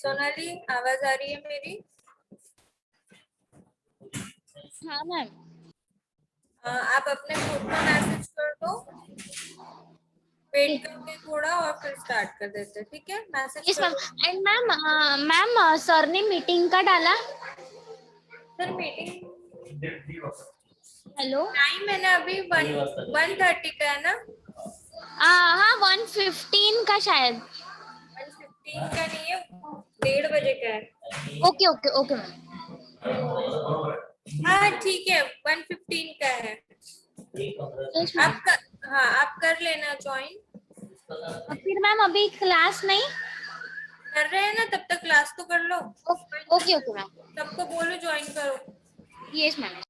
सोनाली, आवाज आ रही है मेरी? हाँ मैम। आप अपने ग्रुप में मैसेज कर दो, वेट करते थोड़ा और फिर स्टार्ट कर देते, ठीक है? मैसेज यस कर मैम। दो। एंड मैम सर ने मीटिंग का डाला। Sir meeting hello. टाइम है ना अभी 1:30 का है ना? हाँ 1:15 का शायद। 1:15 का नहीं है, 1:30 बजे का है। Okay okay okay ma'am. हाँ ठीक है, 1:15 का है। Yes ma'am. हाँ आप कर लेना ज्वाइन। फिर मैम अभी क्लास नहीं। कर रहे हैं ना, तब तक क्लास तो कर लो। Okay okay ma'am. सबको बोलो ज्वाइन करो। Yes ma'am.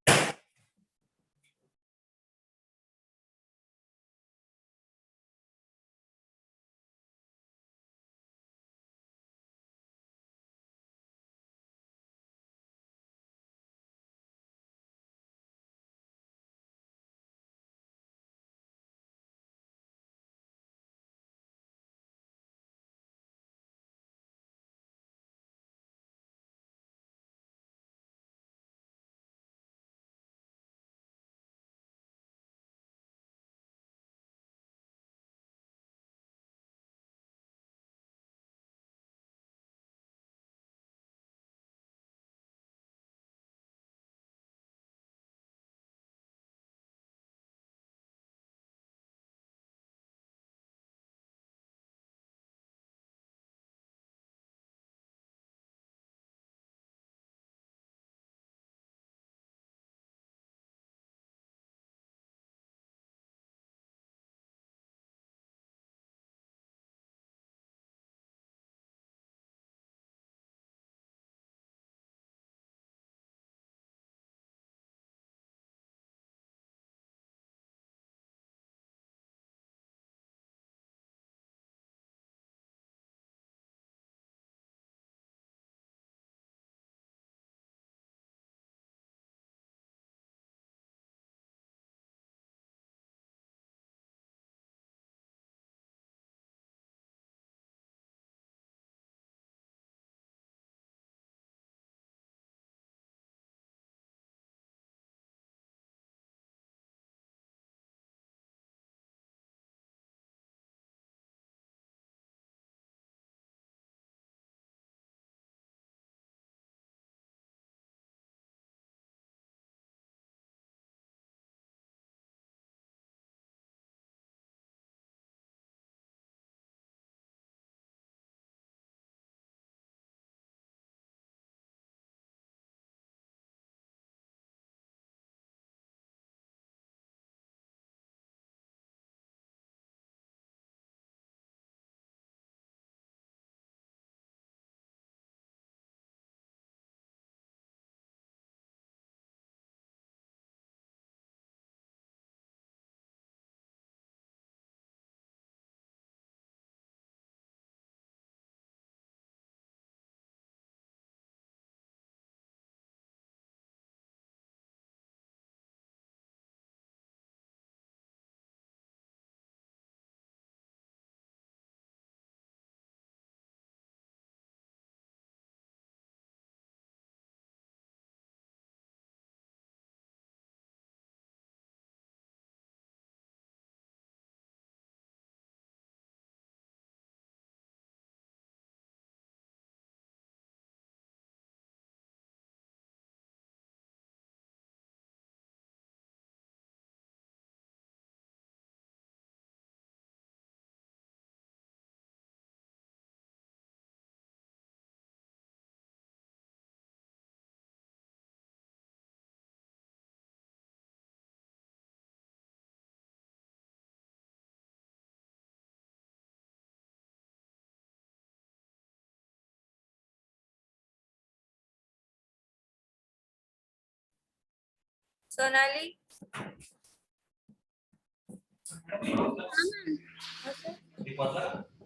सोनाली,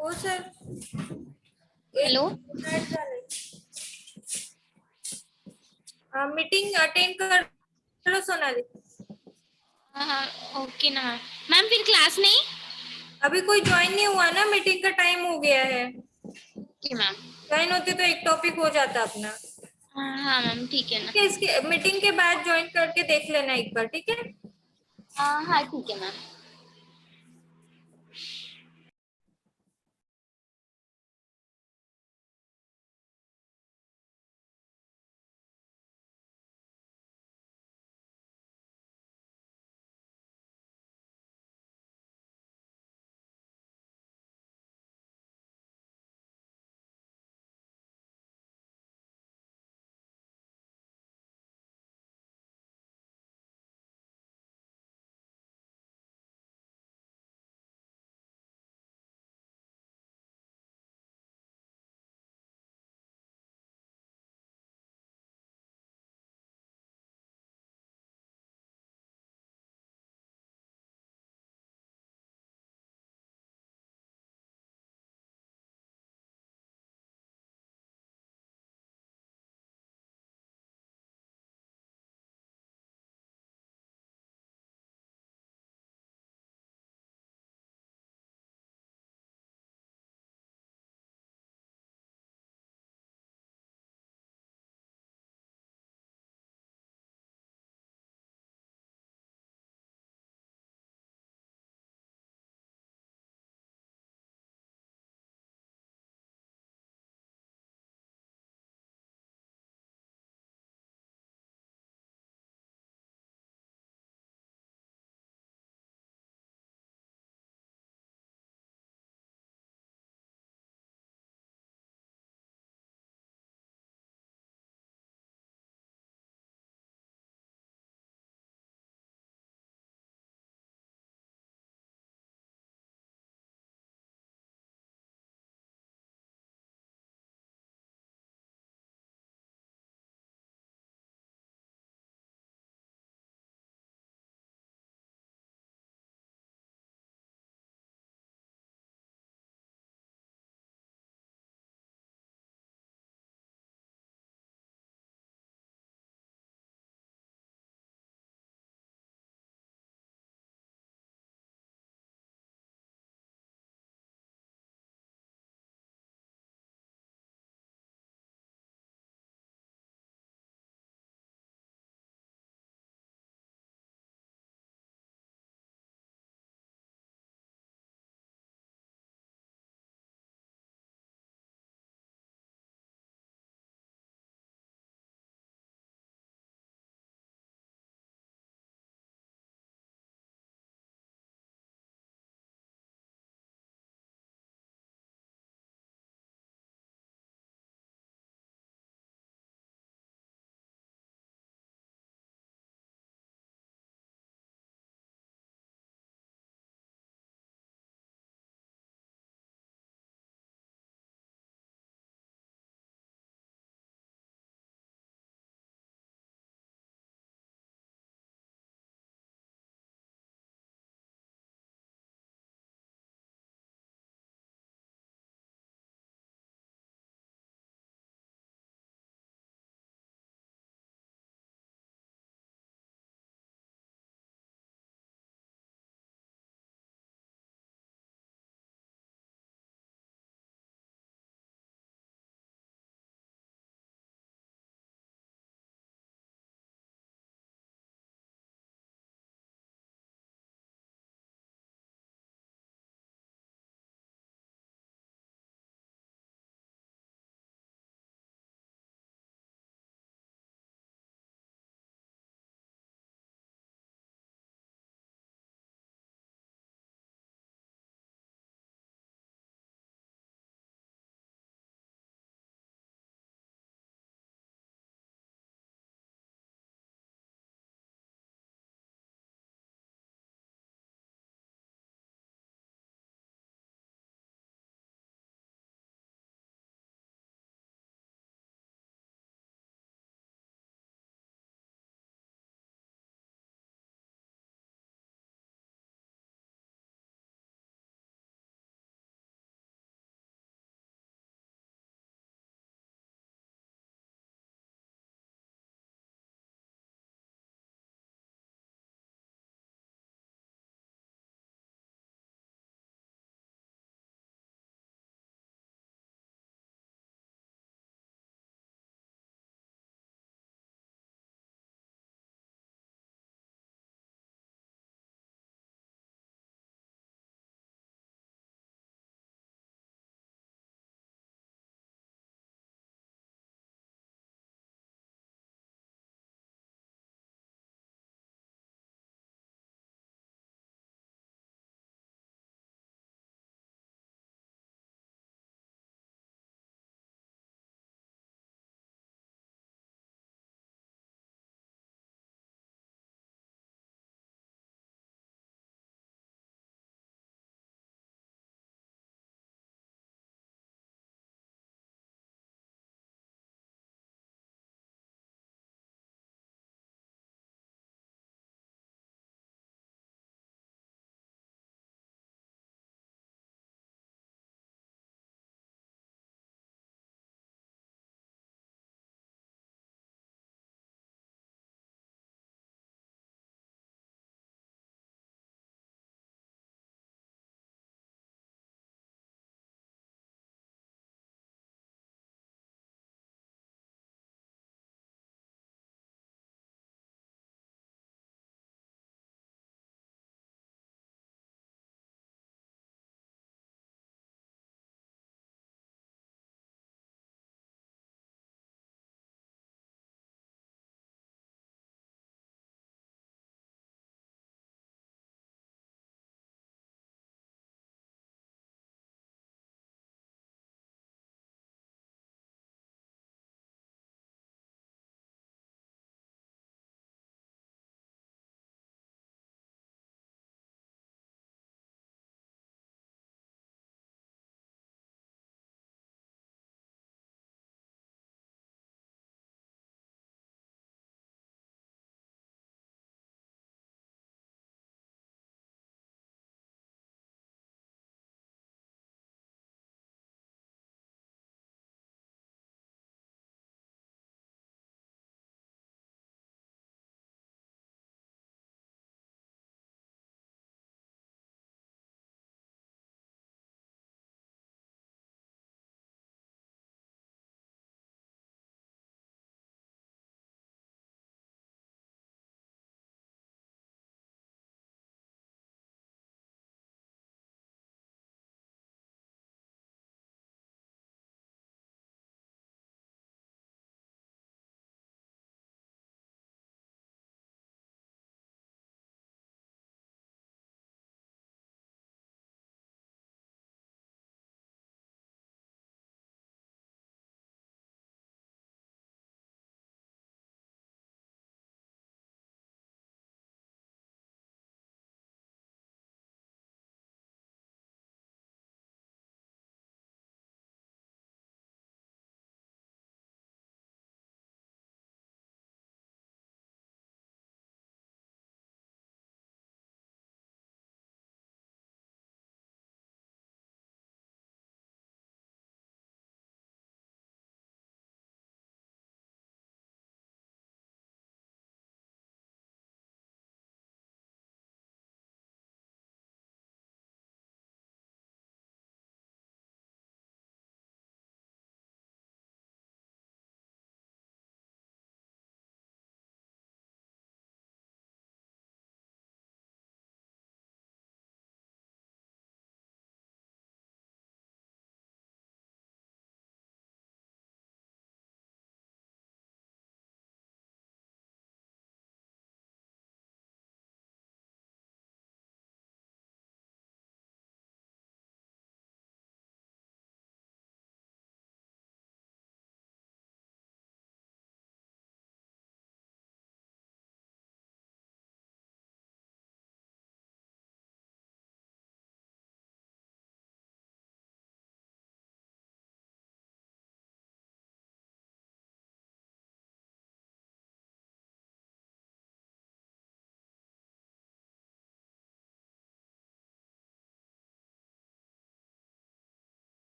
हो सर, एक हेलो। मिनिट झाले। मीटिंग अटेंड कर लो सोनाली। हाँ ओके ना मैम। मैम फिर क्लास नहीं। अभी कोई ज्वाइन नहीं हुआ ना, मीटिंग का टाइम हो गया है। Okay ma'am. ज्वाइन होते तो एक टॉपिक हो जाता अपना। हाँ मैम ठीक है ना। ठीक है, इसके मीटिंग के बाद ज्वाइन करके देख लेना एक बार, ठीक है। हाँ ठीक है मैम।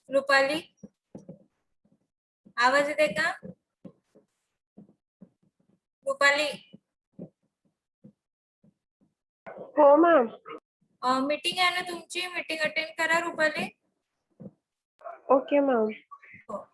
रुपाली आवाज येते का? रुपाली हो मॅम. मीटिंग आहे ना तुमची, मीटिंग अटेंड करा रुपाली. Okay ma'am. हो.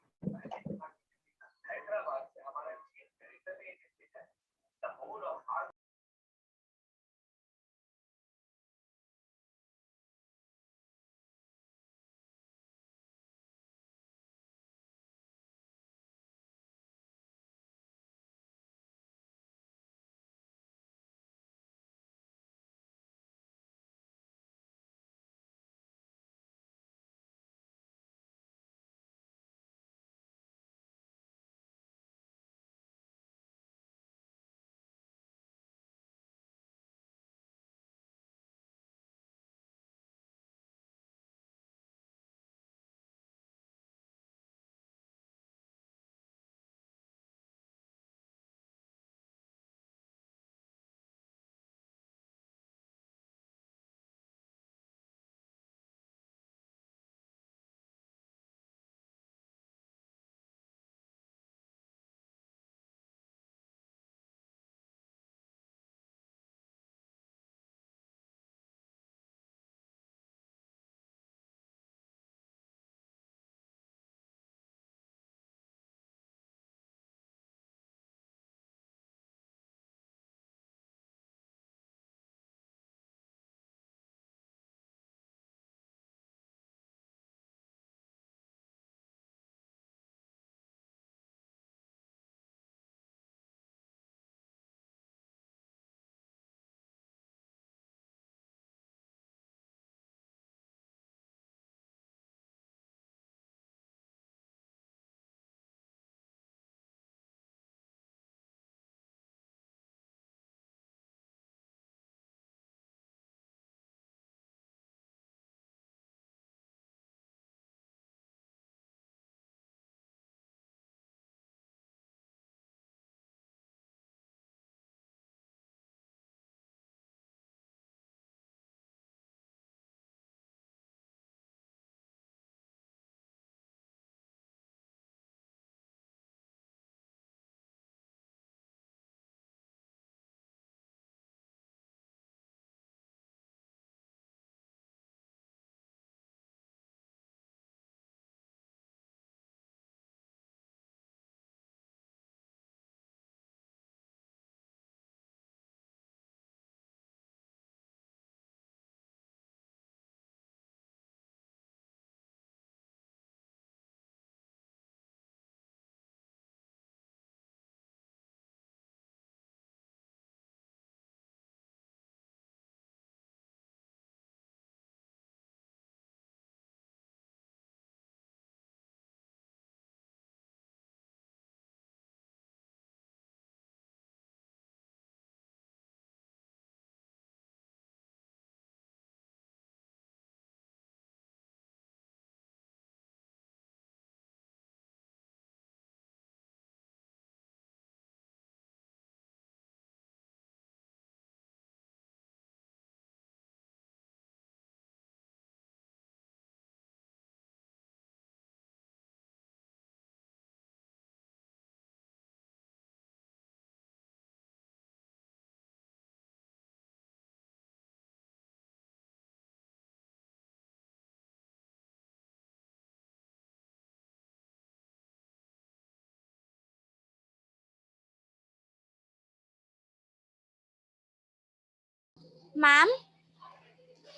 मैम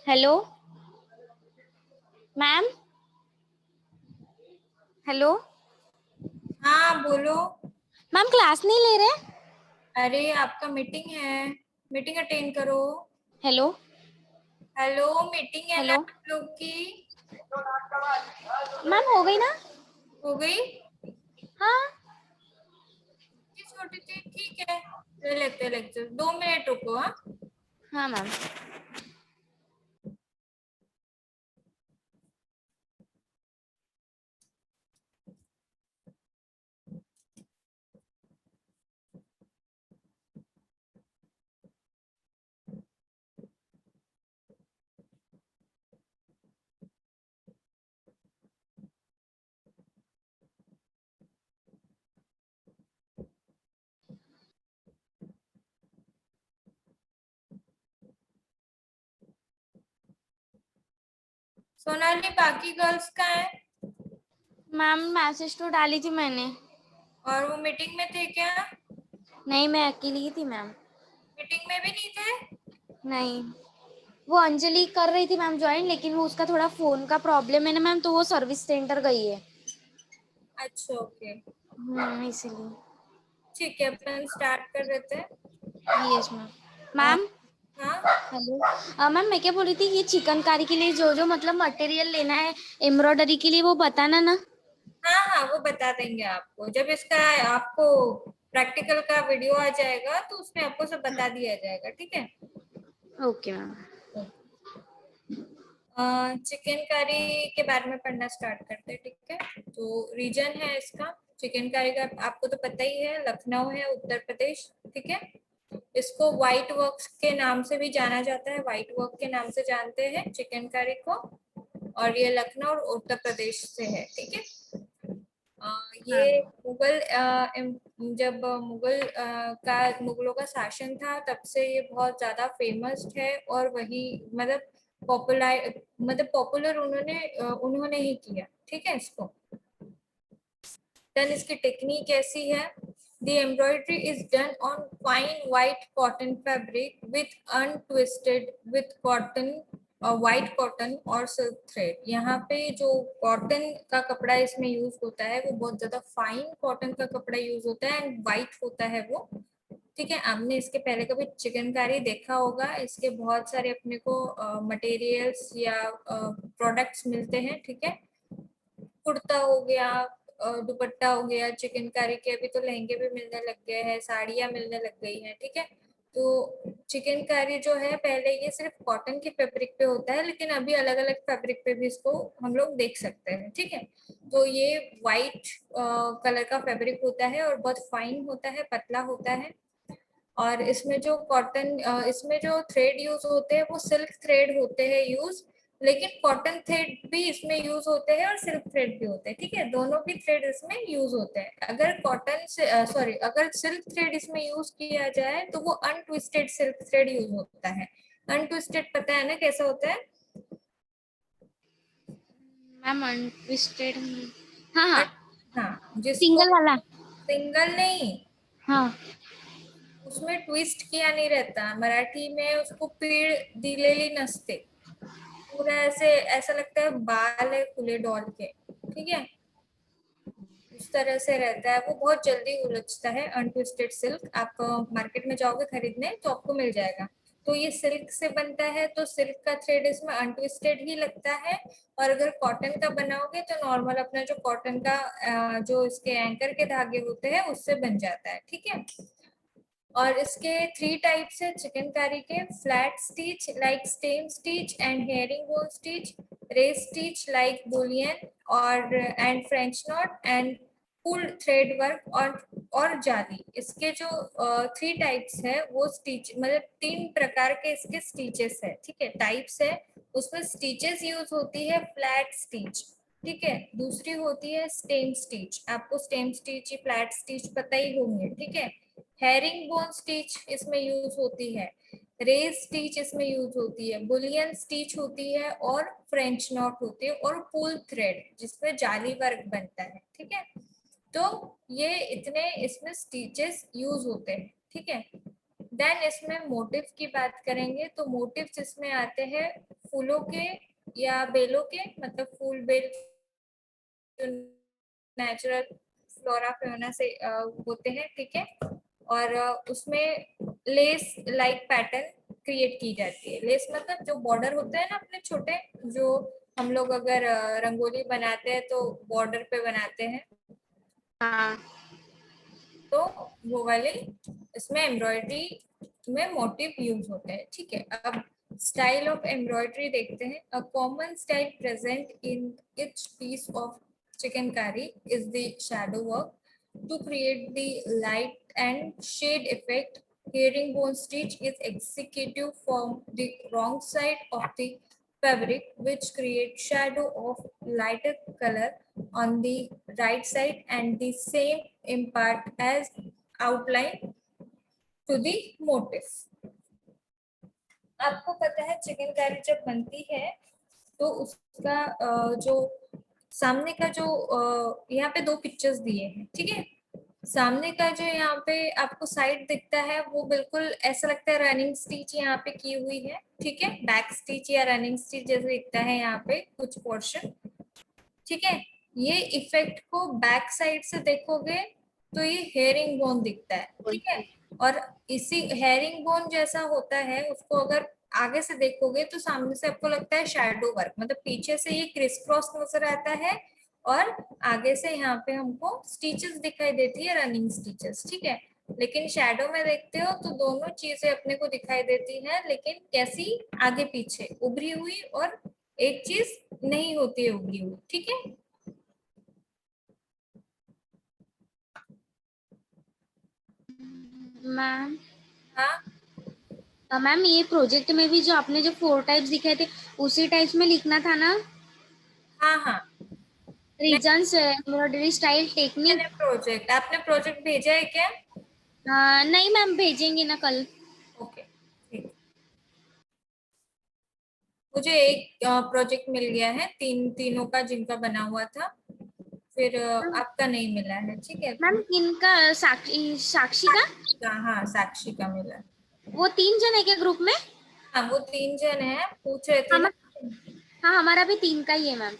हेलो मैम हेलो हाँ बोलो. मैम क्लास नहीं ले रहे. अरे आपका मीटिंग है, मीटिंग अटेंड करो. हेलो हेलो, मीटिंग है ना हेलो आप लोग की. मैम हो गई ना. हो गई. हाँ इतनी छोटी थी, ठीक है ले लेते लेक्चर. 2 मिनट रुको. हाँ हाँ मैम. सोनाली बाकी गर्ल्स कहाँ है? मैम मैसेज तो डाली थी मैंने। और वो मीटिंग में थे क्या? नहीं, मैं अकेली ही थी मैम। मीटिंग में भी नहीं थे? नहीं, वो अंजलि कर रही थी मैम ज्वाइन, लेकिन वो उसका थोड़ा फोन का प्रॉब्लम है ना मैम, तो वो सर्विस सेंटर गई है। अच्छा ओके, इसीलिए। ठीक है अपन स्टार्ट कर देते हैं। Yes ma'am. अ, मैम हाँ हेलो मैम, मैं क्या बोल रही थी, ये चिकनकारी के लिए जो जो मतलब मटेरियल लेना है एम्ब्रॉयडरी के लिए, वो बताना ना। हाँ हाँ, वो बता देंगे आपको जब इसका आपको प्रैक्टिकल का वीडियो आ जाएगा तो उसमें आपको सब बता दिया जाएगा, ठीक है। Okay ma'am. चिकनकारी के बारे में पढ़ना स्टार्ट करते हैं, ठीक है। तो रीजन है इसका चिकनकारी का, आपको तो पता ही है, लखनऊ है, उत्तर प्रदेश, ठीक है। इसको व्हाइट वर्क के नाम से भी जाना जाता है, व्हाइट वर्क के नाम से जानते हैं चिकनकारी को। और ये लखनऊ और उत्तर प्रदेश से है, ठीक है। ये हाँ। मुगल जब मुगलों का शासन था तब से ये बहुत ज्यादा फेमस है, और वही मतलब पॉपुलर उन्होंने ही किया, ठीक है इसको। देन इसकी टेक्निक ऐसी है, the embroidery is done on fine white cotton fabric with untwisted with cotton white cotton और silk thread। यहाँ पे जो कॉटन का कपड़ा इसमें यूज होता है वो बहुत ज्यादा फाइन कॉटन का कपड़ा यूज होता है एंड वाइट होता है वो, ठीक है। आपने इसके पहले कभी चिकनकारी देखा होगा, इसके बहुत सारे अपने को मटेरियल्स या प्रोडक्ट्स मिलते हैं, ठीक है। कुर्ता हो गया, दुपट्टा हो गया, चिकनकारी के अभी तो लहंगे भी मिलने लग गए हैं, साड़ियां मिलने लग गई हैं, ठीक है। तो चिकनकारी जो है पहले ये सिर्फ कॉटन के फैब्रिक पे होता है, लेकिन अभी अलग अलग फैब्रिक पे भी इसको हम लोग देख सकते हैं, ठीक है। तो ये वाइट कलर का फैब्रिक होता है और बहुत फाइन होता है, पतला होता है। और इसमें जो इसमें जो थ्रेड यूज होते हैं वो सिल्क थ्रेड होते हैं यूज, लेकिन कॉटन थ्रेड भी इसमें यूज होते हैं और सिल्क थ्रेड भी होते हैं, ठीक है। दोनों भी थ्रेड इसमें यूज होते हैं। अगर अगर सिल्क थ्रेड इसमें यूज किया जाए तो वो अनट्विस्टेड सिल्क थ्रेड यूज होता है। अनट्विस्टेड पता है ना कैसा होता है? Ma'am untwisted. हाँ हाँ। हाँ, जिसको सिंगल वाला। सिंगल नहीं, हाँ। उसमें ट्विस्ट किया नहीं रहता, मराठी में उसको पीड़ दिलेली नसते, पूरा ऐसे ऐसा लगता है बाल है खुले डॉल के, ठीक है। उस तरह से रहता है, वो बहुत जल्दी उलझता है। अनट्विस्टेड सिल्क आप मार्केट में जाओगे खरीदने तो आपको मिल जाएगा। तो ये सिल्क से बनता है तो सिल्क का थ्रेड इसमें अनट्विस्टेड ही लगता है। और अगर कॉटन का बनाओगे तो नॉर्मल अपना जो कॉटन का जो इसके एंकर के धागे होते हैं उससे बन जाता है, ठीक है। और इसके 3 टाइप्स है चिकनकारी के, flat stitch like stem stitch and herring bone stitch, race stitch like bullion और and French knot and pull thread work और जाली। इसके जो 3 टाइप्स है वो स्टिच मतलब 3 प्रकार के इसके स्टिचेस है, ठीक है, टाइप्स है। उसमें स्टिचेस यूज होती है फ्लैट स्टिच, ठीक है। दूसरी होती है स्टेम स्टिच, आपको स्टेम स्टिच फ्लैट स्टिच पता ही होंगे, ठीक है। हेरिंग बोन स्टिच इसमें यूज होती है, रेज स्टिच इसमें यूज होती है, बुलियन स्टिच होती है और फ्रेंच नॉट होती है और पुल थ्रेड जिसमें जाली वर्क बनता है, ठीक है। तो ये इतने इसमें स्टिचेस यूज होते हैं, ठीक है। देन इसमें मोटिव की बात करेंगे तो मोटिव्स इसमें आते हैं फूलों के या बेलों के, मतलब फूल बेल जो नेचुरल फ्लोरा फेना से होते हैं, ठीक है। और उसमें लेस लाइक पैटर्न क्रिएट की जाती है। लेस मतलब जो बॉर्डर होते हैं ना अपने छोटे, जो हम लोग अगर रंगोली बनाते हैं तो बॉर्डर पे बनाते हैं, हाँ। तो वो वाले इसमें एम्ब्रॉयडरी में मोटिव यूज होते हैं, ठीक है। अब स्टाइल ऑफ एम्ब्रॉयडरी देखते हैं। A common style present in each piece of chikankari is the shadow work to create the light and shade effect. Herringbone stitch is executed from the wrong side of the fabric, which creates shadow of lighter color on the right side and the same impart as outline to the motif. आपको पता है चिकनकारी जब बनती है तो उसका जो सामने का जो यहाँ पे दो पिक्चर्स दिए हैं, ठीक है। सामने का जो यहाँ पे आपको साइड दिखता है वो बिल्कुल ऐसा लगता है रनिंग स्टिच यहाँ पे की हुई है, ठीक है। बैक स्टिच या रनिंग स्टिच जैसे दिखता है यहाँ पे कुछ पोर्शन, ठीक है। ये इफेक्ट को बैक साइड से देखोगे तो ये हेयरिंग बोन दिखता है, ठीक है। और इसी हेयरिंग बोन जैसा होता है उसको अगर आगे से देखोगे तो सामने से आपको लगता है शैडो वर्क, मतलब पीछे से ये क्रिस क्रॉस नजर आता है और आगे से यहाँ पे हमको स्टिचेस दिखाई देती है, रनिंग स्टिचेस, ठीक है। लेकिन शैडो में देखते हो तो दोनों चीजें अपने को दिखाई देती है, लेकिन कैसी, आगे पीछे उभरी हुई, और एक चीज नहीं होती है उभरी हुई, ठीक है। मैम हाँ मैम ये प्रोजेक्ट में भी जो आपने जो 4 टाइप्स दिखाए थे उसी टाइप्स में लिखना था ना? हाँ हाँ। Reasons, embroidery style, technique. आपने प्रोजेक्ट भेजा है क्या? नहीं मैम, भेजेंगे ना कल। ओके ठीक। मुझे एक प्रोजेक्ट मिल गया है तीनों का जिनका बना हुआ था, फिर आपका नहीं मिला है, ठीक है। मैम किनका? साक्षी का? हाँ साक्षी का मिला है। वो 3 जन है क्या ग्रुप में? हाँ वो 3 जन है, पूछ रहे थे हम ना। हाँ, हमारा भी 3 का ही है मैम।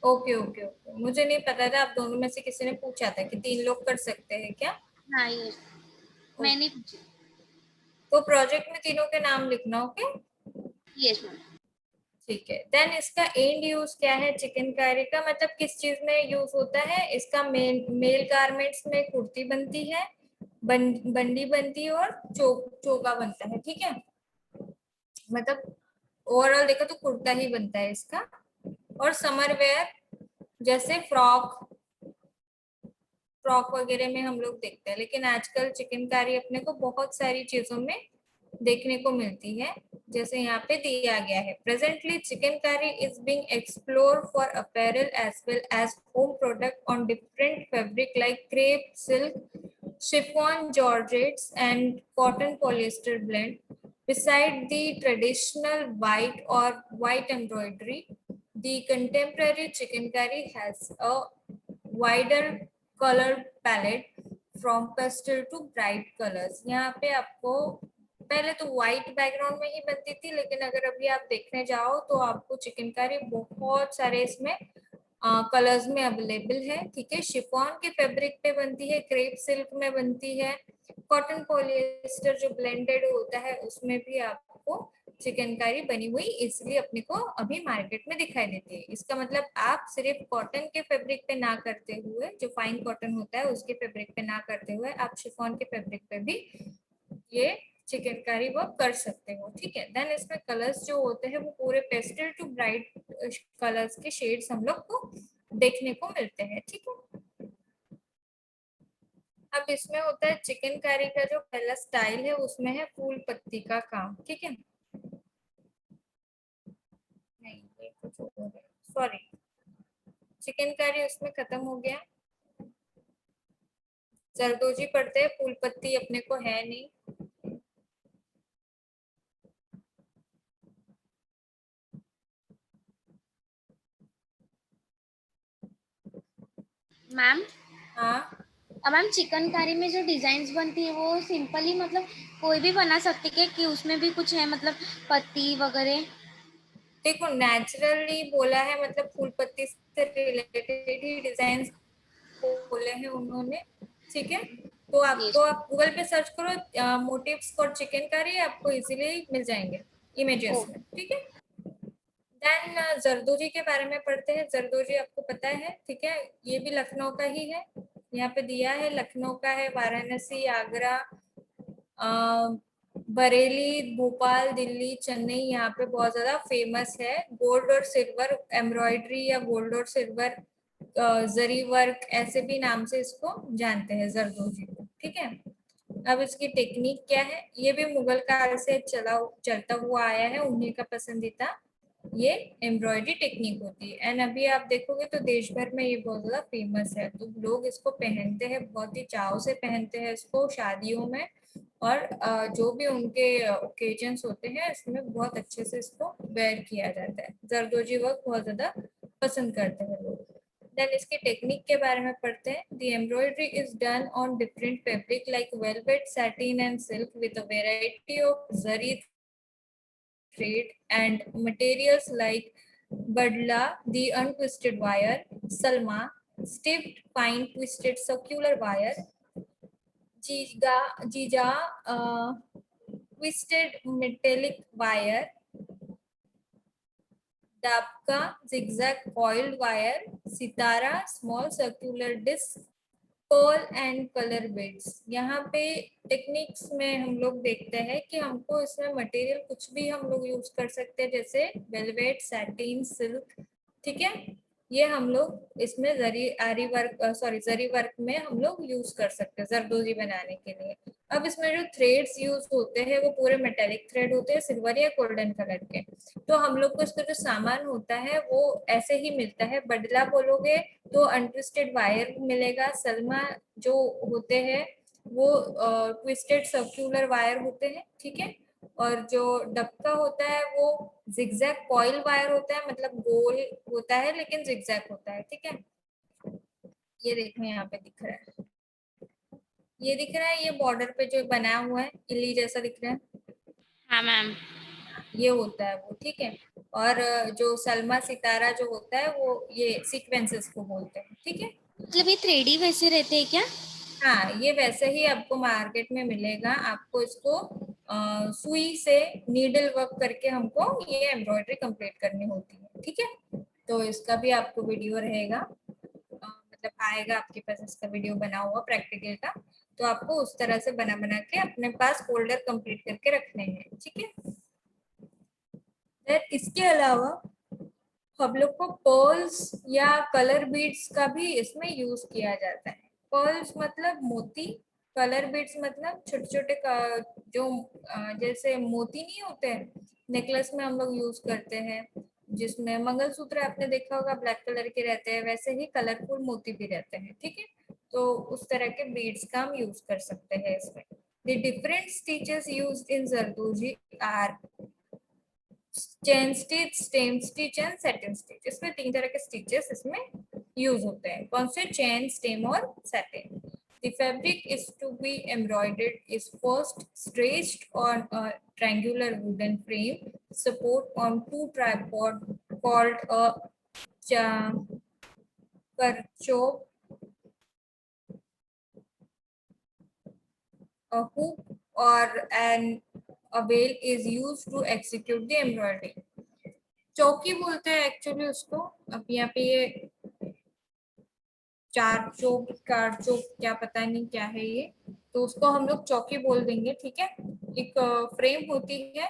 ओके ओके ओके, मुझे नहीं पता था, आप दोनों में से किसी ने पूछा था कि 3 लोग कर सकते हैं क्या। हाँ ये मैंने पूछी। तो प्रोजेक्ट में तीनों के नाम लिखना, ओके। Yes ma'am. ठीक है। देन इसका एंड यूज क्या है चिकनकारी का, मतलब किस चीज में यूज होता है इसका? मेल गारमेंट्स में कुर्ती बनती है, बंडी बनती है और चोगा बनता है, ठीक है। मतलब ओवरऑल देखो तो कुर्ता ही बनता है इसका। और समर वेयर जैसे फ्रॉक वगैरह में हम लोग देखते हैं, लेकिन आजकल चिकनकारी अपने को बहुत सारी चीजों में देखने को मिलती है। जैसे यहाँ पे दिया गया है, presently chikankari is being explore for apparel as well as home product on different fabric like crepe, silk, chiffon, georgettes and cotton polyester blend. Beside the traditional white embroidery, the contemporary chickengari has a wider color palette from pastel to bright colors. यहाँ पे आपको पहले तो white background में ही बनती थी, लेकिन अगर अभी आप देखने जाओ तो आपको चिकनकारी बहुत सारे इसमें कलर्स में अवेलेबल है, ठीक है। शिफॉन के फैब्रिक पे बनती है, क्रेप सिल्क में बनती है, कॉटन पॉलिएस्टर जो ब्लेंडेड होता है उसमें भी आपको चिकनकारी बनी हुई इसलिए अपने को अभी मार्केट में दिखाई देती है। इसका मतलब आप सिर्फ कॉटन के फैब्रिक पे ना करते हुए, जो फाइन कॉटन होता है उसके फैब्रिक पे ना करते हुए, आप शिफॉन के फैब्रिक पे भी ये चिकनकारी वर्क कर सकते हो, ठीक है। देन इसमें कलर्स जो होते हैं वो पूरे पेस्टल टू ब्राइट कलर्स के शेड्स हम लोग को देखने को मिलते हैं, ठीक है। अब इसमें होता है चिकनकारी का जो पहला स्टाइल है उसमें है फूल पत्ती का काम, ठीक है। नहीं ये कुछ और है, सॉरी, चिकनकारी उसमें खत्म हो गया। जरदोजी पढ़ते हैं, फूल पत्ती अपने को है नहीं। मैम हाँ मैम चिकनकारी में जो डिजाइन्स बनती है वो सिंपली मतलब कोई भी बना सकती है कि उसमें भी कुछ है, मतलब पत्ती वगैरह? देखो नेचुरली बोला है, मतलब फूल पत्ती से रिलेटेड ही डिजाइन बोले हैं उन्होंने, ठीक है। तो यस। आप गूगल पे सर्च करो मोटिव्स फॉर चिकनकारी, आपको इजीली मिल जाएंगे इमेजेस ओ में, ठीक है। देन जरदोजी के बारे में पढ़ते हैं। जरदोजी आपको पता है, ठीक है, ये भी लखनऊ का ही है, यहाँ पे दिया है लखनऊ का है, वाराणसी, आगरा, बरेली, भोपाल, दिल्ली, चेन्नई यहाँ पे बहुत ज्यादा फेमस है। गोल्ड और सिल्वर एम्ब्रॉयडरी या गोल्ड और सिल्वर जरी वर्क ऐसे भी नाम से इसको जानते हैं जरदोजी को, ठीक है। अब इसकी टेक्निक क्या है, ये भी मुगल काल से चलता हुआ आया है, उन्हीं का पसंदीदा ये एम्ब्रॉयडरी टेक्निक होती है। एंड अभी आप देखोगे तो देश भर में ये बहुत ज्यादा फेमस है, तो लोग इसको पहनते हैं, बहुत ही चाव से पहनते हैं इसको शादियों में, और जो भी उनके ओकेजन्स होते हैं इसमें बहुत अच्छे से इसको वेयर किया जाता है। जरदोजी वर्क बहुत ज्यादा पसंद करते हैं लोग। देन इसकी टेक्निक के बारे में पढ़ते हैं। The embroidery is done on different fabric like velvet, satin and silk with a variety of zari thread and materials like badla, the untwisted wire, salma, stiffed fine twisted circular wire, jija, twisted metallic wire, dabka, zigzag coiled wire, sitara, small circular disc, Perl and colour beads. यहाँ पे techniques में हम लोग देखते हैं कि हमको इसमें मटेरियल कुछ भी हम लोग यूज कर सकते हैं, जैसे वेलवेट, सैटिन, सिल्क। ठीक है, ये हम लोग इसमें जरी वर्क में हम लोग यूज कर सकते हैं जरदोजी बनाने के लिए। अब इसमें जो थ्रेड्स यूज होते हैं वो पूरे मेटेलिक थ्रेड होते हैं, सिल्वर या गोल्डन कलर के। तो हम लोग को इसका जो सामान होता है वो ऐसे ही मिलता है। बडला बोलोगे तो अनट्विस्टेड वायर मिलेगा। सलमा जो होते हैं वो ट्विस्टेड सर्कुलर वायर होते हैं। ठीक है, और जो डबका होता है वो जिगजैग कॉइल वायर होता है, मतलब गोल होता है लेकिन जिगजैग होता है। ठीक है, ये देखो यहाँ पे दिख रहा है, ये दिख रहा है, ये बॉर्डर पे जो बना हुआ है इली जैसा दिख रहा है, हाँ मैम। ये होता है वो। ठीक है, और जो सलमा सितारा जो होता है वो ये सीक्वेंसेस को बोलते हैं। ठीक है, मतलब ये 3D वैसे रहते हैं क्या? हाँ ये वैसे ही आपको मार्केट में मिलेगा। आपको इसको सुई से नीडल वर्क करके हमको ये एम्ब्रॉयडरी कंप्लीट करनी होती है। ठीक है, तो इसका भी आपको वीडियो रहेगा, मतलब आएगा आपके पास इसका वीडियो बना हुआ प्रैक्टिकल का। तो आपको उस तरह से बना बना के अपने पास फोल्डर कंप्लीट करके रखने हैं। ठीक है, इसके अलावा हम लोग को पर्ल्स या कलर बीड्स का भी इसमें यूज किया जाता है। पर्ल्स मतलब मोती, कलर बीड्स मतलब छोटे छोटे जो जैसे मोती नहीं होते हैं नेकलेस में हम लोग यूज करते हैं, जिसमें मंगलसूत्र आपने देखा होगा ब्लैक कलर के रहते हैं, वैसे ही कलरफुल मोती भी रहते हैं। ठीक है, तो उस तरह के बीड्स का हम यूज कर सकते हैं इसमें। The different stitches used in Zardozi are chain stitch, stem stitch and satin stitch. इसमें 3 तरह के स्टिचेस इसमें यूज होते हैं। कौन से? चेन, स्टेम और satin. The fabric is to be embroidered is first stretched on a triangular wooden frame support on 2 tripod called a kerchop, a hook or an a veil is used to execute the embroidery. चौकी बोलते हैं actually उसको। अब यहाँ पे ये चार चौक, car चौक, क्या पता नहीं क्या है ये, तो उसको हम लोग चौकी बोल देंगे। ठीक है, एक फ्रेम होती है,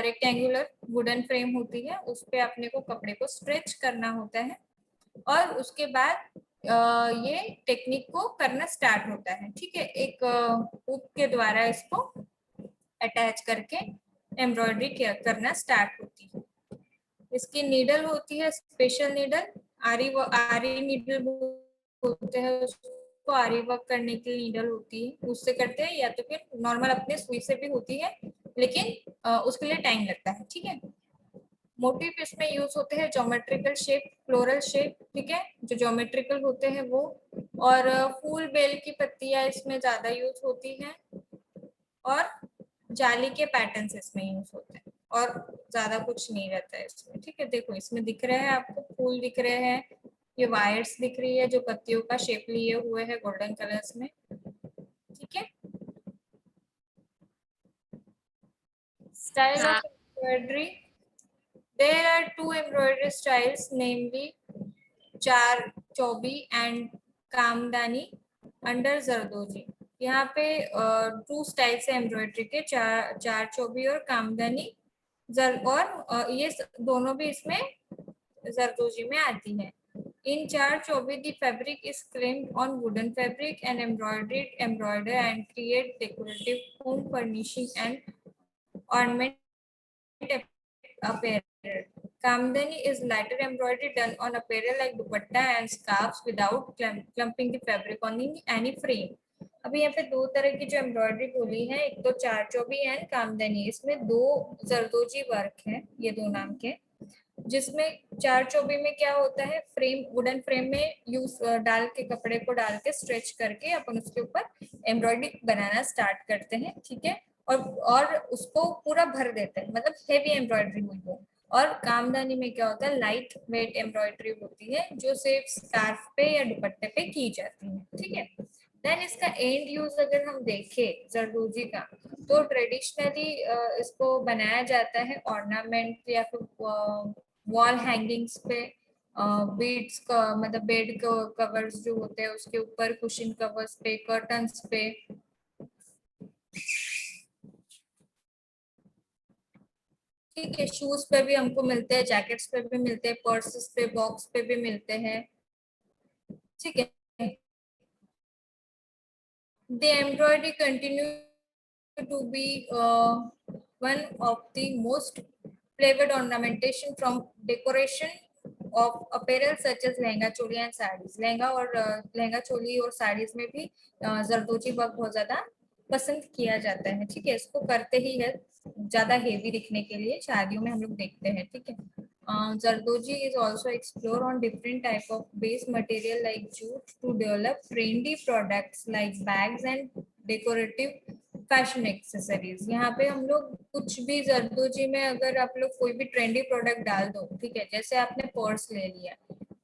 रेक्टेंगुलर वुडन फ्रेम होती है, उस पे अपने को कपड़े को स्ट्रेच करना होता है और उसके बाद ये टेक्निक को करना स्टार्ट होता है। ठीक है, एक हुक के द्वारा इसको अटैच करके एम्ब्रॉयडरी करना स्टार्ट होती है। इसकी नीडल होती है स्पेशल नीडल, आरी नीडल बोलते हैं उसको। आरी वर्क करने की नीडल होती है, उससे करते हैं, या तो फिर नॉर्मल अपने सुई से भी होती है, लेकिन उसके लिए टाइम लगता है। ठीक है, मोटिव इसमें यूज होते हैं ज्योमेट्रिकल शेप, फ्लोरल शेप। ठीक है, जो ज्योमेट्रिकल होते हैं वो, और फूल बेल की पत्तियां इसमें ज्यादा यूज होती हैं, और जाली के पैटर्न्स इसमें यूज होते हैं, और ज्यादा कुछ नहीं रहता है इसमें। ठीक है, देखो इसमें दिख रहे हैं आपको फूल दिख रहे हैं, ये वायर्स दिख रही है जो पत्तियों का शेप लिए हुए है गोल्डन कलर्स में। ठीक है, style of embroidery, there are 2 embroidery styles namely karchobi and kamdani under zardozi. यहाँ पे 2 स्टाइल्स है एम्ब्रॉयडरी के, चार चौबी और कामदानी। और ये दोनों भी इसमें जरदोजी में आती है। In चार चौबी the fabric is claimed on wooden fabric and embroider and create decorative home furnishing and ornament apparel. Kamdani is lighter embroidery done on apparel like dupatta and scarves without clumping the fabric on any frame. अभी यहाँ पे दो तरह की जो embroidery बोली है, एक तो चारचौबी एंड कामदनी, इसमें दो जरदोजी वर्क है, ये दो नाम के। जिसमें चारचौबी में क्या होता है, फ्रेम, वुडन फ्रेम में यूज डाल के, कपड़े को डाल के स्ट्रेच करके अपन उसके ऊपर एम्ब्रॉयडरी बनाना स्टार्ट करते हैं, ठीक है। और उसको पूरा भर देते हैं, मतलब हेवी एम्ब्रॉयडरी हुई वो। और कामदानी में क्या होता है, लाइट वेट एम्ब्रॉयडरी होती है, जो सिर्फ स्कार्फ पे या दुपट्टे पे की जाती है, ठीक है। देन इसका एंड यूज अगर हम देखें जरदोजी का, तो ट्रेडिशनली इसको बनाया जाता है ऑर्नामेंट या फिर वॉल हैंगिंग्स पे, बीड्स का मतलब बेड कवर्स जो होते हैं उसके ऊपर, कुशन कवर्स पे, कर्टन्स पे, ठीक है। शूज पे भी हमको मिलते हैं, जैकेट्स पे भी मिलते हैं, पर्सेस पे, बॉक्स पे भी मिलते हैं, ठीक है। The embroidery continue to be one of the most flavored ornamentation from decoration of apparel such as lehenga choli and saris. Lehenga और लहंगा चोली और साड़ीज में भी जरदोजी वर्क बहुत ज्यादा पसंद किया जाता है, ठीक है। इसको करते ही है ज्यादा हेवी दिखने के लिए, शादियों में हम लोग देखते हैं, ठीक है। Zardoji is also explore on different type of base material like jute to develop trendy products like bags and decorative fashion accessories. यहाँ पे हम लोग कुछ भी जरदोजी में अगर आप लोग कोई भी ट्रेंडी प्रोडक्ट डाल दो, ठीक है, जैसे आपने पर्स ले लिया,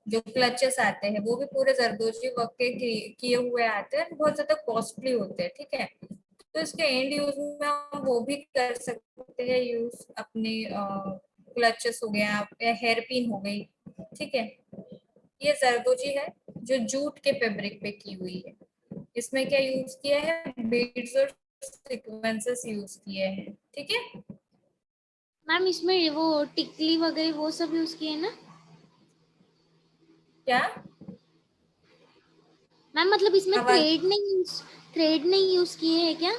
जो क्लचेस आते हैं वो भी पूरे जरदोजी वर्क के किए हुए आते हैं, बहुत ज्यादा कॉस्टली होते हैं, ठीक है। तो इसके एंड यूज में हम वो भी कर सकते हैं यूज, अपने क्लचेस हो गया या हेयर पिन हो गई, ठीक है। ये जरदोजी है जो जूट के फैब्रिक पे की हुई है। इसमें क्या यूज किया है, बीड्स और सीक्वेंसेस यूज किए हैं, ठीक है। मैम इसमें वो टिकली वगैरह वो सब यूज किए ना क्या मैम, मतलब इसमें आवाज, थ्रेड नहीं यूज किए हैं क्या?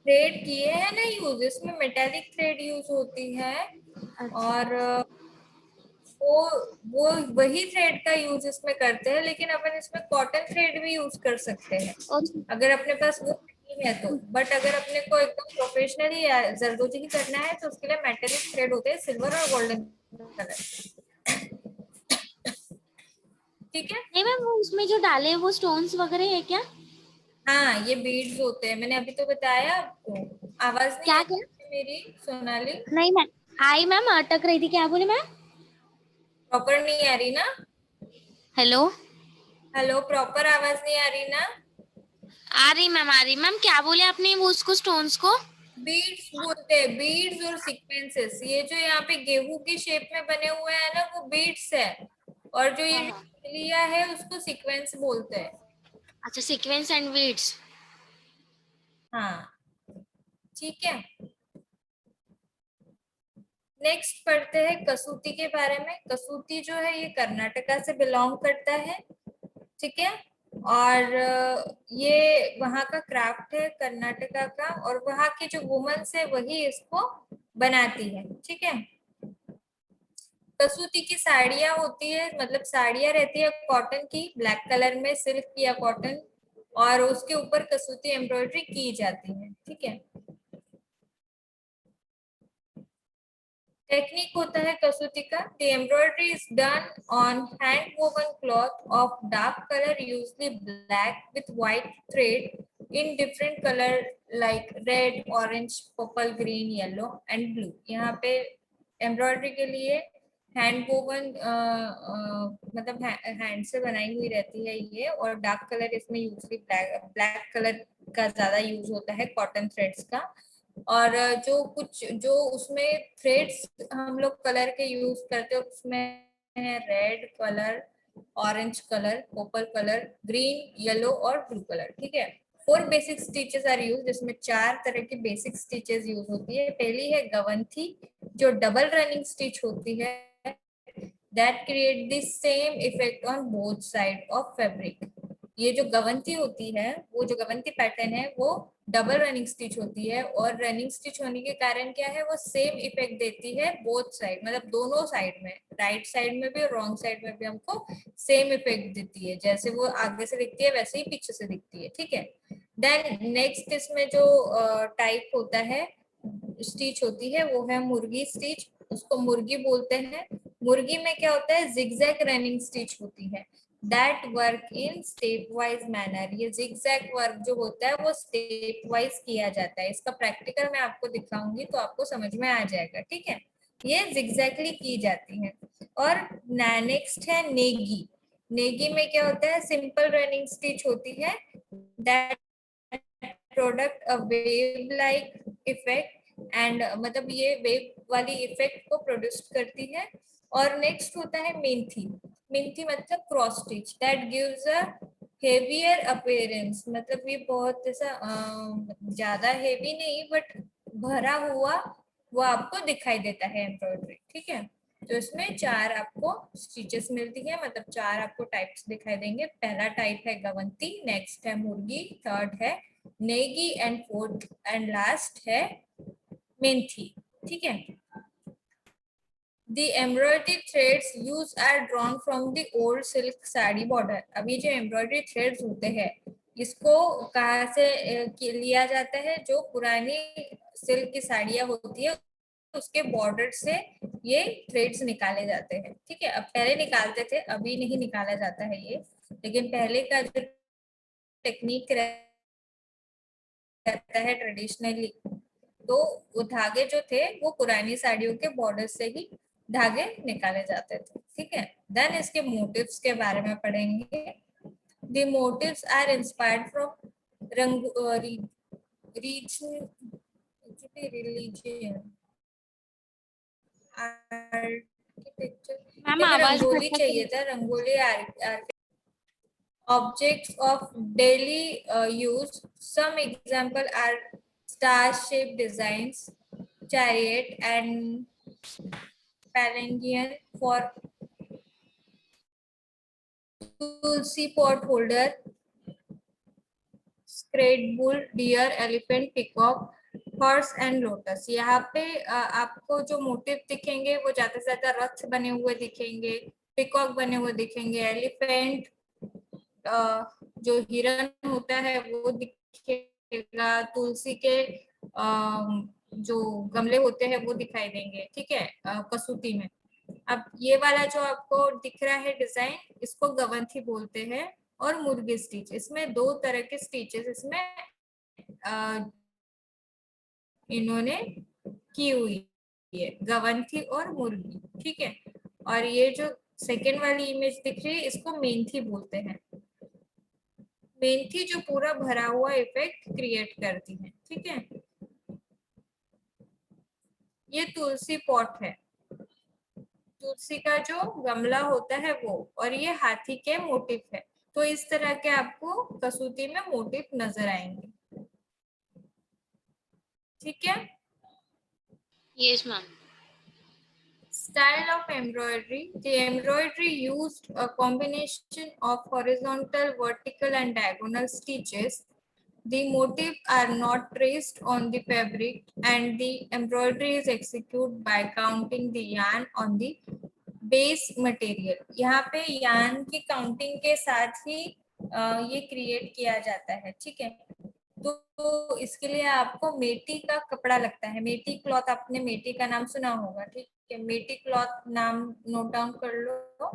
थ्रेड किए हैं ना यूज, इसमें मेटेलिक थ्रेड यूज होती है। अच्छा। और वो वो वही थ्रेड का यूज इसमें करते हैं, लेकिन अपन इसमें कॉटन थ्रेड भी यूज कर सकते हैं और अगर अपने पास वो नहीं है तो। बट अगर अपने को एकदम प्रोफेशनली जरदोजी ही करना है तो उसके लिए मेटेलिक थ्रेड होते हैं, सिल्वर और गोल्डन कलर, ठीक है। नहीं मैम, वो उसमें जो डाले हैं वो स्टोन्स वगैरह है क्या? हाँ, ये बीड्स होते हैं, मैंने अभी तो बताया आपको। आवाज नहीं आ क्या क्या? रही मेरी सोनाली? नहीं मैम, आई मैम, अटक रही थी, क्या बोले मैम? प्रॉपर नहीं आ रही ना? हेलो। हेलो, प्रॉपर आवाज नहीं आ रही ना? आ रही मैम, आ रही मैम, क्या बोले आपने वो उसको स्टोन्स को? बीड्स बोलते हैं, बीड्स और सीक्वेंसेस। ये जो यहाँ पे गेहूं की शेप में बने हुए हैं ना, वो बीड्स है। और जो ये हाँ हाँ। जो लिया है उसको सीक्वेंस बोलते हैं। अच्छा, सीक्वेंस एंड बीड्स। हाँ, ठीक है। नेक्स्ट पढ़ते हैं कसूती के बारे में। कसूती जो है ये कर्नाटका से बिलोंग करता है, ठीक है। और ये वहाँ का क्राफ्ट है कर्नाटका का, और वहाँ की जो वुमेन्स है वही इसको बनाती है, ठीक है। कसूती की साड़ियां होती है, मतलब साड़ियां रहती है कॉटन की, ब्लैक कलर में, सिल्क या कॉटन, और उसके ऊपर कसूती एम्ब्रॉयडरी की जाती है, ठीक है। टेक्निक होता है कसूती का, the embroidery is done on hand woven cloth of dark colour, usually black with white thread in different colour like red, orange, purple, green, yellow and blue. यहाँ पे एम्ब्रॉयडरी के लिए हैंड वोवन मतलब hand से बनाई हुई रहती है ये, और डार्क कलर इसमें यूजली ब्लैक ब्लैक कलर का ज्यादा यूज होता है, कॉटन थ्रेड्स का। और जो कुछ जो उसमें थ्रेड्स हम लोग कलर के यूज करते हैं उसमें है red colour, orange colour, purple colour, green, yellow और ब्लू कलर, ठीक है। 4 बेसिक स्टिचेस आर यूज, जिसमें 4 तरह की बेसिक स्टिचेस यूज होती है। पहली है गवंथी, जो डबल रनिंग स्टिच होती है, that create the same effect on both side of fabric. ये जो गवंती होती है, वो जो गवंती पैटर्न है वो डबल रनिंग स्टिच होती है, और रनिंग स्टिच होने के कारण क्या है, वो सेम इफेक्ट देती है बोथ साइड, मतलब दोनों साइड में, राइट साइड में भी और रॉन्ग साइड में भी हमको सेम इफेक्ट देती है। जैसे वो आगे से दिखती है वैसे ही पीछे से दिखती है, ठीक है। देन नेक्स्ट इसमें जो टाइप होता है, स्टिच होती है, वो है मुर्गी स्टिच, उसको मुर्गी बोलते हैं। मुर्गी में क्या होता है, जिगजैग रनिंग स्टिच होती है, that work in step wise manner. ये जिगजैग वर्क जो होता है वो स्टेप वाइज किया जाता है। इसका प्रैक्टिकल मैं आपको दिखाऊंगी तो आपको समझ में आ जाएगा, ठीक है। ये जिगजैगली की जाती है। और नेक्स्ट है नेगी। नेगी में क्या होता है, सिंपल रनिंग स्टिच होती है, that product a wave like effect and, मतलब ये वेव वाली इफेक्ट को प्रोड्यूस करती है। और नेक्स्ट होता है मेंथी। मेंथी मतलब cross stitch, that gives a heavier appearance, मतलब ये बहुत ऐसा ज्यादा हेवी नहीं बट भरा हुआ वो आपको दिखाई देता है एम्ब्रॉयडरी, ठीक है। तो इसमें 4 आपको स्टिचेस मिलती है, मतलब 4 आपको टाइप्स दिखाई देंगे। पहला टाइप है गवंती, नेक्स्ट है मुर्गी, थर्ड है Negi and fourth and last है मेंथी, ठीक है। The embroidery threads used are drawn from the old silk sari border। अभी जो एम्ब्रॉयडरी थ्रेड्स होते हैं इसको कहाँ से लिया जाता है, जो पुरानी सिल्क की साड़ियाँ होती है उसके बॉर्डर से ये थ्रेड्स निकाले जाते हैं, ठीक है। अब पहले निकालते थे, अभी नहीं निकाला जाता है ये, लेकिन पहले का जो टेक्निक रहता है ट्रेडिशनली, तो वो धागे जो थे वो पुरानी साड़ियों के बॉर्डर से ही धागे निकाले जाते थे, ठीक है। देन इसके मोटिव्स के बारे में पढ़ेंगे। The motives are inspired from रंग रीजन रिलीजियन आर्किटेक्चर। मैम हमें आवाज रंगोली भटक चाहिए रही था, rangoli objects of daily use. Some example are star-shaped designs, chariot and palanquin for tulsi pot holder, sacred bull, deer, elephant, peacock, horse and lotus. यहाँ पे आपको जो मोटिव दिखेंगे वो ज्यादा से ज्यादा रथ बने हुए दिखेंगे, पिकॉक बने हुए दिखेंगे, एलिफेंट, जो हिरन होता है वो दिखेगा, तुलसी के जो गमले होते हैं वो दिखाई देंगे, ठीक है, कसूती में। अब ये वाला जो आपको दिख रहा है डिजाइन, इसको गवंथी बोलते हैं। और मुर्गी स्टिच, इसमें 2 तरह के स्टिचेस इसमें इन्होंने की हुई है, गवंथी और मुर्गी, ठीक है। और ये जो सेकेंड वाली इमेज दिख रही है इसको मेंथी बोलते हैं। मेंथी जो पूरा भरा हुआ इफेक्ट क्रिएट करती है, ठीक है। ये तुलसी पॉट है, तुलसी का जो गमला होता है वो, और ये हाथी के मोटिव है। तो इस तरह के आपको कसूती में मोटिव नजर आएंगे, ठीक है। Yes ma'am. Style of embroidery. The embroidery used a combination of horizontal, vertical and diagonal stitches. The motifs are not traced on the fabric and the embroidery is executed by counting the yarn on the base material। यहाँ पे yarn की counting के साथ ही ये create किया जाता है, ठीक है। तो इसके लिए आपको मेटी का कपड़ा लगता है, मेटी क्लॉथ, आपने मेटी का नाम सुना होगा, ठीक है। मेटी क्लॉथ नाम नोट डाउन कर लो,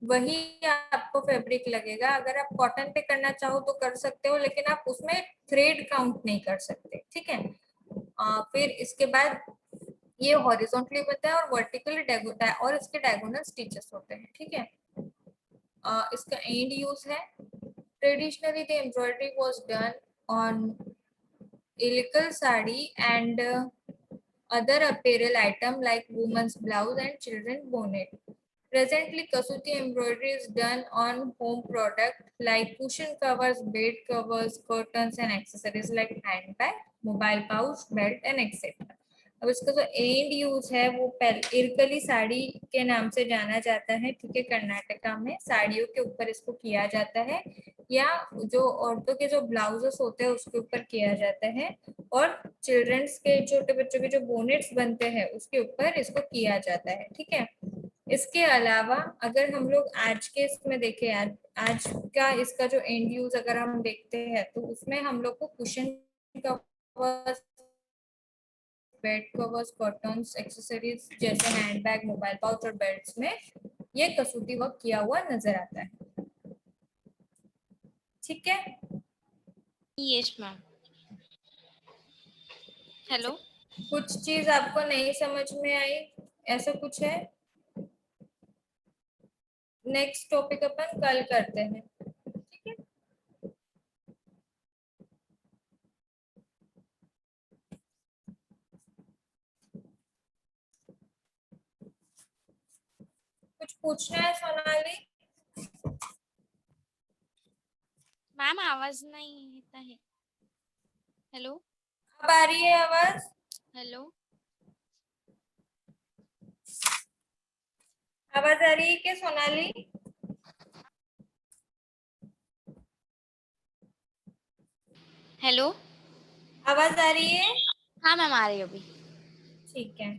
वही आपको फैब्रिक लगेगा। अगर आप कॉटन पे करना चाहो तो कर सकते हो, लेकिन आप उसमें थ्रेड काउंट नहीं कर सकते, ठीक है। फिर इसके बाद ये हॉरिजॉन्टली बनता है और वर्टिकली और इसके डायगोनल स्टिचेस होते हैं, ठीक है। इसका एंड यूज है, traditionally the embroidery was done on ilical sari and other apparel item like women's blouse and children bonnet. Presently, Kasuti embroidery is done on home product like cushion covers, bed covers, curtains and accessories like handbag, mobile pouch, belt and etc. अब इसका जो and use है वो इरकली साड़ी के नाम से जाना जाता है, ठीक है। कर्नाटका में साड़ियों के ऊपर इसको किया जाता है, या जो औरतों के जो ब्लाउजेस होते हैं उसके ऊपर किया जाता है, और चिल्ड्रंस के छोटे बच्चों के जो बोनेट्स बनते हैं उसके ऊपर इसको किया जाता है, ठीक है। इसके अलावा अगर हम लोग आज के इसमें देखें, आज का इसका जो एंड यूज अगर हम देखते हैं तो उसमें हम लोग को cushion covers, bed covers, curtains, accessories जैसे हैंडबैग, मोबाइल पाउच और बेल्ट्स में ये कसूती वर्क किया हुआ नजर आता है। ठीक है, यस मैम। हेलो। कुछ चीज आपको नहीं समझ में आई, ऐसा कुछ है? नेक्स्ट टॉपिक अपन कल करते हैं, ठीक है? कुछ पूछना है सोनाली? मैम आवाज नहीं येता है। हेलो। अब आ रही है आवाज? हेलो। आवाज आ रही है क्या सोनाली? हेलो। आवाज आ रही है? हाँ मैम आ रही है अभी। ठीक है।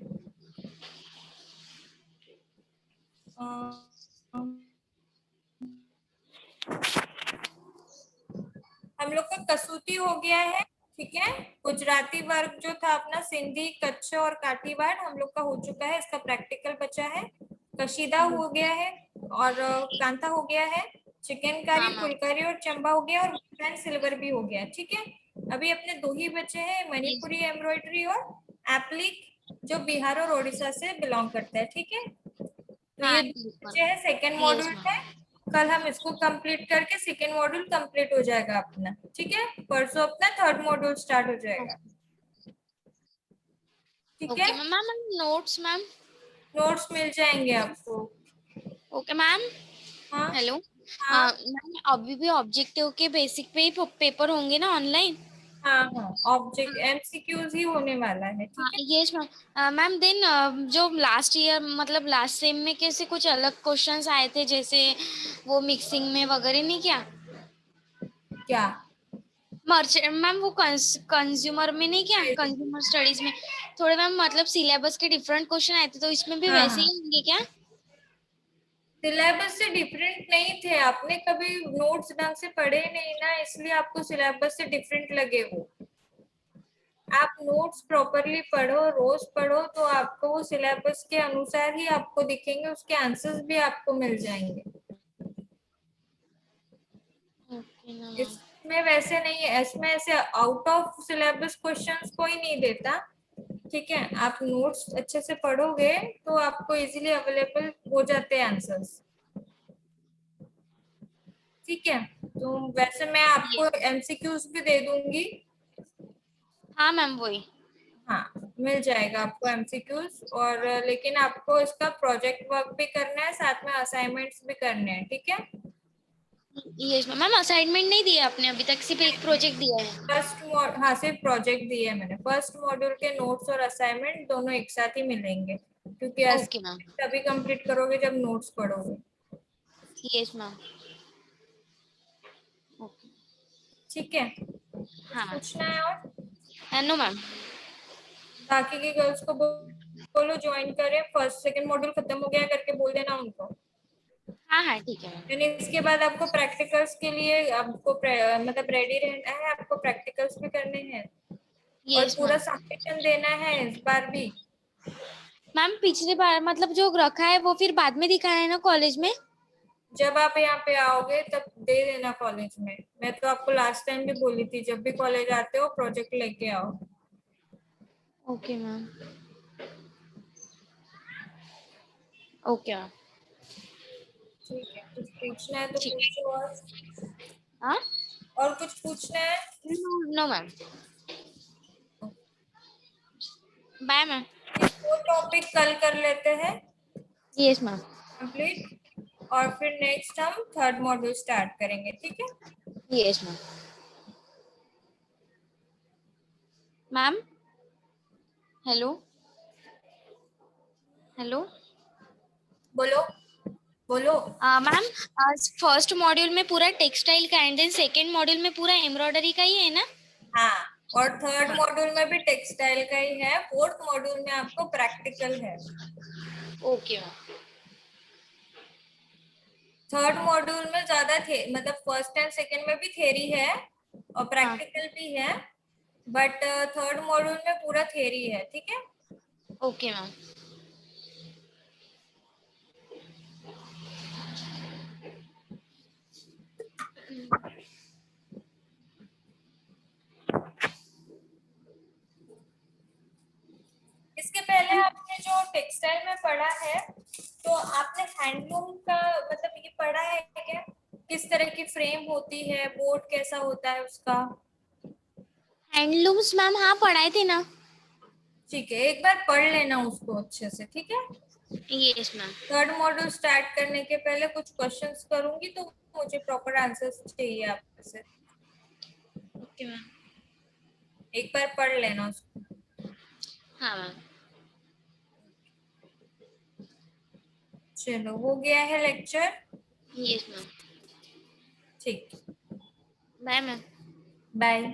हम लोग का कसूती हो गया है, ठीक है। गुजराती वर्क जो था अपना, सिंधी, कच्छ और काठीवाड़ हम लोग का हो चुका है, इसका प्रैक्टिकल बचा है। कशीदा हो गया है और कांता हो गया है। चिकनकारी, हाँ मैम। फुलकारी और चंबा हो गया और गोल्ड एंड सिल्वर भी हो गया, ठीक है। अभी अपने दो ही बचे हैं, मणिपुरी एम्ब्रॉयडरी और एप्लिक, जो बिहार और उड़ीसा से बिलोंग करता है, ठीक है। तो हाँ ये ठीक बचे हैं, सेकेंड है। Yes module ma'am. है। कल हम इसको कंप्लीट करके सेकेंड मॉड्यूल कंप्लीट हो जाएगा अपना, ठीक है। परसों अपना थर्ड मॉड्यूल स्टार्ट हो जाएगा, ठीक है। Okay ma'am. Ma'am notes ma'am. Notes मिल जाएंगे आपको। Okay ma'am. हाँ हेलो। हाँ मैम अभी भी ऑब्जेक्टिव के बेसिक पे ही पेपर होंगे ना ऑनलाइन? हाँ हाँ, ऑब्जेक्ट एमसीक्यूज ही होने वाला है, ठीक हाँ है। Yes ma'am. मैम देन जो लास्ट ईयर मतलब लास्ट सेम में कैसे कुछ अलग क्वेश्चंस आए थे, जैसे वो मिक्सिंग में वगैरह नहीं क्या? क्या? मर्चेंट मैम वो कंज्यूमर में नहीं क्या, कंज्यूमर स्टडीज में थोड़े मैम मतलब सिलेबस के डिफरेंट क्वेश्चन आए थे, तो इसमें भी हाँ वैसे हाँ, ही होंगे क्या? सिलेबस से डिफरेंट नहीं थे, आपने कभी नोट्स ढंग से पढ़े नहीं ना, इसलिए आपको सिलेबस से डिफरेंट लगे वो। आप नोट्स प्रॉपरली पढ़ो, रोज पढ़ो, तो आपको वो सिलेबस के अनुसार ही आपको दिखेंगे, उसके आंसर्स भी आपको मिल जाएंगे। ओके ना मैम। इसमें वैसे नहीं है, इसमें ऐसे आउट ऑफ सिलेबस क्वेश्चंस कोई नहीं देता, ठीक है। आप नोट्स अच्छे से पढ़ोगे तो आपको इजीली अवेलेबल हो जाते हैं आंसर्स, ठीक है। तो वैसे मैं आपको यस। एमसीक्यूज भी दे दूंगी। हाँ मैम वही। हाँ, मिल जाएगा आपको एमसीक्यूज, और लेकिन आपको इसका प्रोजेक्ट वर्क भी करना है, साथ में असाइनमेंट्स भी करने हैं, ठीक है। Yes ma'am. मैम असाइनमेंट नहीं दिया आपने अभी तक, सिर्फ एक प्रोजेक्ट दिया है? हाँ, सिर्फ प्रोजेक्ट दिए है मैंने। फर्स्ट मॉड्यूल के नोट्स और असाइनमेंट दोनों एक साथ ही मिलेंगे, क्योंकि ओके मैम। असाइनमेंट तभी कंप्लीट करोगे जब नोट्स पढ़ोगे, यस मैम। ओके। ठीक है। कुछ हाँ। पूछना है और? No ma'am. बाकी की गर्ल्स को बोलो ज्वाइन करें, फर्स्ट सेकंड मॉड्यूल खत्म हो गया करके बोल देना उनको। हाँ हाँ ठीक है मैम। यानी इसके बाद आपको प्रैक्टिकल्स के लिए आपको मतलब रेडी रहना है, आपको प्रैक्टिकल्स भी करने हैं और यस पूरा मैम। सबमिशन देना है इस बार भी। मैम पिछली बार मतलब जो रखा है वो फिर बाद में दिखाना है ना कॉलेज में? जब आप यहाँ पे आओगे तब दे देना कॉलेज में। मैं तो आपको लास्ट टाइम भी बोली थी, जब भी कॉलेज आते हो प्रोजेक्ट लेके आओ। Okay ma'am. Okay ma'am. ठीक है, कुछ पूछना है तो ठीक है। पूछो हाँ। और कुछ पूछना है? No ma'am. Bye ma'am. वो टॉपिक कल कर लेते हैं यस मैम। कंप्लीट, और फिर नेक्स्ट हम थर्ड मॉड्यूल स्टार्ट करेंगे, ठीक है। Yes ma'am. Ma'am. Hello. Hello. बोलो बोलो। मैम आज फर्स्ट मॉड्यूल में पूरा टेक्सटाइल का एंड देन सेकेंड मॉड्यूल में पूरा एम्ब्रॉयडरी का ही है ना? हाँ, और थर्ड हाँ। मॉड्यूल में भी टेक्सटाइल का ही है, फोर्थ मॉड्यूल में आपको प्रैक्टिकल है। Okay ma'am. थर्ड मॉड्यूल में ज्यादा थे, मतलब फर्स्ट एंड सेकंड में भी थ्योरी है और प्रैक्टिकल भी है, बट थर्ड मॉड्यूल में पूरा थ्योरी है, ठीक है। Okay ma'am. इसके पहले आपने जो टेक्सटाइल में पढ़ा है, तो आपने हैंडलूम का मतलब ये पढ़ा है क्या, किस तरह की फ्रेम होती है, बोर्ड कैसा होता है उसका? हैंडलूम्स मैम हाँ पढ़ाए थे ना। ठीक है, एक बार पढ़ लेना उसको अच्छे से, ठीक है। Yes ma'am. Third module start करने के पहले कुछ क्वेश्चंस करूंगी, तो मुझे प्रॉपर आंसर्स चाहिए आपसे। Okay ma'am. एक बार पढ़ लेना उसको। हाँ मैम। चलो, हो गया है लेक्चर। Yes ma'am. ठीक। Bye ma'am. बाय।